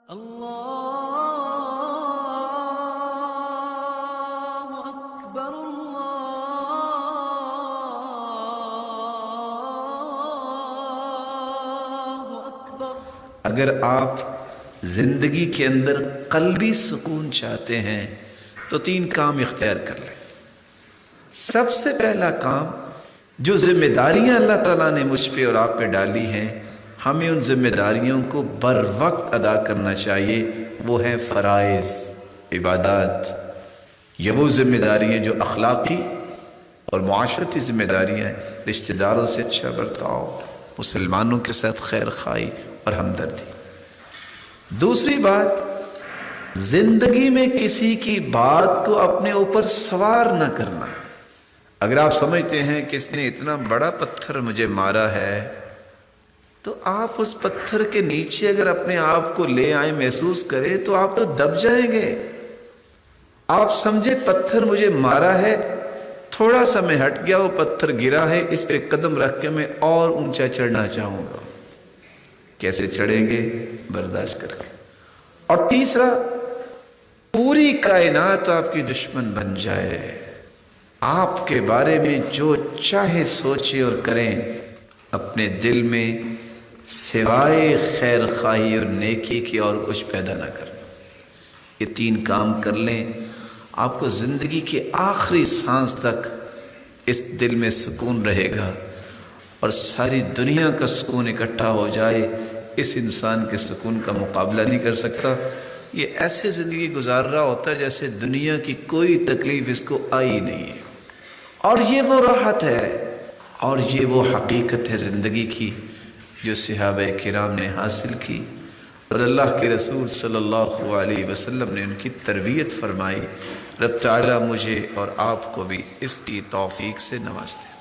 اللہ اکبر اللہ اکبر۔ اگر آپ زندگی کے اندر قلبی سکون چاہتے ہیں تو 3 کام اختیار کر لیں۔ سب سے پہلا کام، جو ذمہ داریاں اللہ تعالیٰ نے مجھ پہ اور آپ پہ ڈالی ہیں، ہمیں ان ذمہ داریوں کو بر وقت ادا کرنا چاہیے۔ وہ ہے فرائض، عبادات۔ یہ وہ ذمہ داریاں جو اخلاقی اور معاشرتی ذمہ داریاں ہیں۔ رشتہ داروں سے اچھا برتاؤ، مسلمانوں کے ساتھ خیر خواہی اور ہمدردی۔ دوسری بات، زندگی میں کسی کی بات کو اپنے اوپر سوار نہ کرنا۔ اگر آپ سمجھتے ہیں کہ اس نے اتنا بڑا پتھر مجھے مارا ہے، تو آپ اس پتھر کے نیچے اگر اپنے آپ کو لے آئیں، محسوس کریں، تو آپ تو دب جائیں گے۔ آپ سمجھے پتھر مجھے مارا ہے، تھوڑا سا میں ہٹ گیا، وہ پتھر گرا ہے، اس پہ قدم رکھ کے میں اور اونچا چڑھنا چاہوں گا۔ کیسے چڑھیں گے؟ برداشت کر کے۔ اور تیسرا، پوری کائنات آپ کی دشمن بن جائے، آپ کے بارے میں جو چاہے سوچے اور کریں، اپنے دل میں سوائے خیر خواہی اور نیکی کی اور کچھ پیدا نہ کریں۔ یہ 3 کام کر لیں، آپ کو زندگی کے آخری سانس تک اس دل میں سکون رہے گا، اور ساری دنیا کا سکون اکٹھا ہو جائے، اس انسان کے سکون کا مقابلہ نہیں کر سکتا۔ یہ ایسے زندگی گزار رہا ہوتا ہے جیسے دنیا کی کوئی تکلیف اس کو آئی نہیں ہے۔ اور یہ وہ راحت ہے اور یہ وہ حقیقت ہے زندگی کی جو صحابہ کرام نے حاصل کی، اور اللہ کے رسول صلی اللہ علیہ وسلم نے ان کی تربیت فرمائی۔ رب تعالیٰ مجھے اور آپ کو بھی اس کی توفیق سے نوازتے ہیں۔